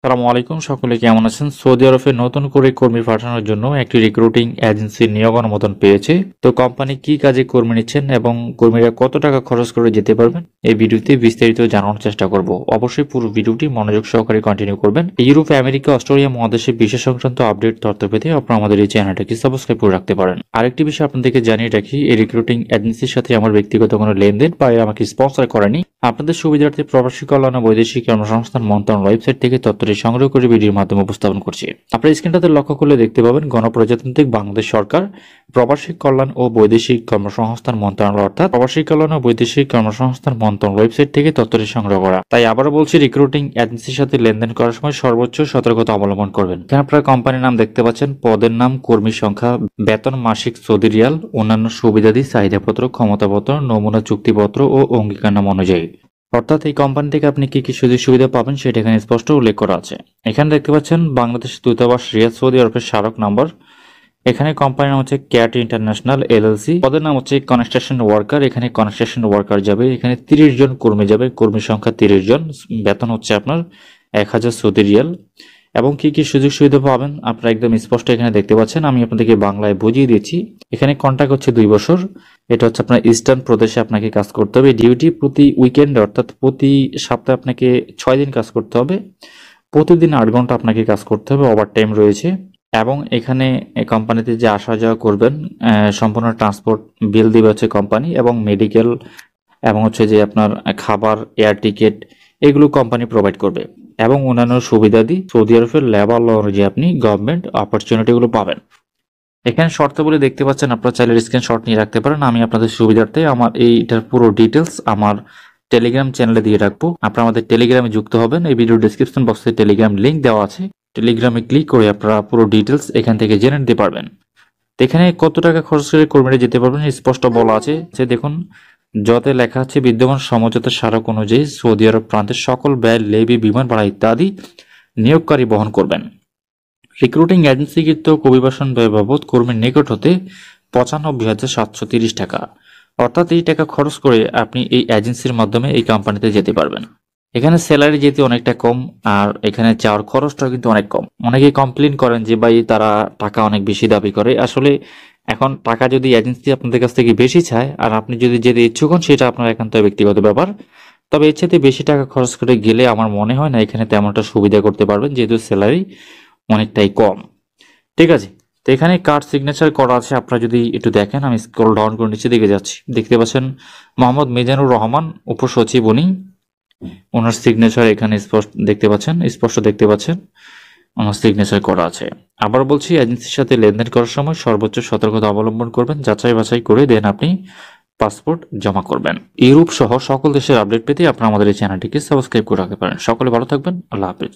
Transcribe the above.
আসসালামু আলাইকুম, সকলে কেমন আছেন? সৌদি আরবে নতুন করে কর্মী পাঠানোর জন্য একটি রিক্রুটিং এজেন্সি নিয়োগ অনুমোদন পেয়েছে। তো কোম্পানি কি কাজে কর্মী নিচ্ছেন এবং কর্মীরা কত টাকা খরচ করে যেতে পারবেন, এই ভিডিওতে বিস্তারিত জানানোর চেষ্টা করব। অবশ্যই পুরো ভিডিওটি মনোযোগ সহকারে কন্টিনিউ করবেন। ইউরোপ, আমেরিকা, অস্ট্রেলিয়া মহাদেশে বিশেষ সংক্রান্ত আপডেট তথ্য পেতে আপনারা আমাদের এই চ্যানেলটাকে সাবস্ক্রাইব করে রাখতে পারেন। আরেকটি বিষয় আপনাদেরকে জানিয়ে রাখি, এই রিক্রুটিং এজেন্সির সাথে আমার ব্যক্তিগত কোনো লেনদেন বা আমাকে স্পন্সর করেনি। আপনাদের সুবিধার্থে প্রবাসী কল্যাণ ও বৈদেশিক কর্মসংস্থান মন্ত্রণালয় ওয়েবসাইট থেকে তথ্যটি সংগ্রহ করে ভিডিওর মাধ্যমে উপস্থাপন করছি। আপনার স্ক্রিনটাতে লক্ষ্য করলে দেখতে পাবেন গণপ্রজাতান্ত্রিক বাংলাদেশ সরকার প্রবাসী কল্যাণ ও বৈদেশিক কর্মসংস্থান মন্ত্রণালয় অর্থাৎ প্রবাসী কল্যাণ ও বৈদেশিক কর্মসংস্থান মন্ত্রণালয় ওয়েবসাইট থেকে তথ্যটি সংগ্রহ করা। তাই আবারও বলছি, রিক্রুটিং এজেন্সির সাথে লেনদেন করার সময় সর্বোচ্চ সতর্কতা অবলম্বন করবেন। এখানে আপনারা কোম্পানির নাম দেখতে পাচ্ছেন, পদের নাম, কর্মী সংখ্যা, বেতন মাসিক সৌদি রিয়াল, অন্যান্য সুবিধাদি, চাহিদাপত্র, ক্ষমতাপত্র, নমুনা চুক্তিপত্র ও অঙ্গীকারনামা অনুযায়ী। অর্থাৎ এই কোম্পানি থেকে আপনি কি কি সুযোগ সুবিধা পাবেন সেটা এখানে স্পষ্ট উল্লেখ করা আছে। এখানে দেখতে পাচ্ছেন বাংলাদেশ দূতাবাস, রিয়াদ, সৌদি আরবের স্মারক নাম্বার। এখানে কোম্পানির নাম হচ্ছে ক্যাট ইন্টারন্যাশনাল এলএলসি। পদের নাম হচ্ছে কনস্ট্রাকশন ওয়ার্কার। এখানে কনস্ট্রাকশন ওয়ার্কার যাবে। এখানে 30 জন কর্মী যাবে, কর্মী সংখ্যা 30 জন। বেতন হচ্ছে আপনার 1000 সৌদি রিয়াল। এবং কি কি সুযোগ সুবিধা পাবেন আপনারা একদম স্পষ্ট এখানে দেখতে পাচ্ছেন। আমি আপনাদেরকে বাংলায় বুঝিয়ে দিচ্ছি। এখানে কন্ট্রাক্ট হচ্ছে 2 বছর। এটা হচ্ছে আপনার ইস্টার্ন প্রদেশে আপনাকে কাজ করতে হবে। ডিউটি প্রতি উইকেন্ড অর্থাৎ প্রতি সপ্তাহে আপনাকে 6 দিন কাজ করতে হবে। প্রতিদিন 8 ঘন্টা আপনাকে কাজ করতে হবে, ওভার টাইম রয়েছে। এবং এখানে কোম্পানিতে যে আসা যাওয়া করবেন, সম্পূর্ণ ট্রান্সপোর্ট বিল দিবে হচ্ছে কোম্পানি, এবং মেডিকেল এবং হচ্ছে যে আপনার খাবার, এয়ার টিকিট, এগুলো কোম্পানি প্রোভাইড করবে। এবং অন্যান্য সুবিধাদি সৌদি আরবের লেবার ল অনুযায়ী আপনি গভর্নমেন্ট অপরচুনিটিগুলো পাবেন। এখানে শর্তাবলী দেখতে পাচ্ছেন, আপনারা চাইলে স্ক্রিনশট নিয়ে রাখতে পারেন। আমি আপনাদের সুবিধার্থে আমার এইটার পুরো ডিটেলস আমার টেলিগ্রাম চ্যানেলে দিয়ে রাখবো। আপনারা আমাদের টেলিগ্রামে যুক্ত হবেন। এই ভিডিও ডিসক্রিপশন বক্সে টেলিগ্রাম লিঙ্ক দেওয়া আছে। টেলিগ্রামে ক্লিক করে আপনারা পুরো ডিটেলস এখান থেকে জেনে নিতে পারবেন। তো এখানে কত টাকা খরচ করে কর্মীরা যেতে পারবেন স্পষ্ট বলা আছে। যে দেখুন, যতে লেখা আছে, বিদ্যমান সমঝোতা স্মারক অনুযায়ী সৌদি আরব প্রান্তের সকল ব্যয়, লেবি, বিমান ভাড়া ইত্যাদি নিয়োগকারী বহন করবেন। রিক্রুটিং এজেন্সিকৃত অভিবাসন ব্যয় বাবদ কর্মীর নিকট হতে 95,730 টাকা, অর্থাৎ এই টাকা খরচ করে আপনি এই এজেন্সির মাধ্যমে এই কোম্পানিতে যেতে পারবেন। এখানে স্যালারি যেতে অনেকটা কম, আর এখানে যাওয়ার খরচটাও কিন্তু অনেক কম। অনেকেই কমপ্লেন করেন যে ভাই তারা টাকা অনেক বেশি দাবি করে। আসলে এখন টাকা যদি এজেন্সি আপনাদের কাছ থেকে বেশি চায় আর আপনি যদি যেতে ইচ্ছুক হন, সেটা আপনার একান্ত ব্যক্তিগত ব্যাপার। তবে এর সাথে বেশি টাকা খরচ করে গেলে আমার মনে হয় না এখানে তেমনটা সুবিধা করতে পারবেন, যেহেতু স্যালারি অনেকটাই কম। ঠিক আছে, তো এখানে কার্ড সিগনেচার করা আছে। আপনারা যদি একটু দেখেন, আমি স্ক্রল ডাউন করে নিচে দিকে যাচ্ছি, দেখতে পাচ্ছেন মোহাম্মদ মিজানুর রহমান, উপসচিব উনি। ওনার সিগনেচার এখানে স্পষ্ট দেখতে পাচ্ছেন ওনার সিগনেচার করা আছে। আবার বলছি, এজেন্সির সাথে লেনদেন করার সময় সর্বোচ্চ সতর্কতা অবলম্বন করবেন। যাচাই বাছাই করে দেন আপনি পাসপোর্ট জমা করবেন। ইউরোপ সহ সকল দেশের আপডেট পেতে আপনারা আমাদের এই চ্যানেলটিকে সাবস্ক্রাইব করে রাখতে পারেন। সকলে ভালো থাকবেন। আল্লাহ হাফেজ।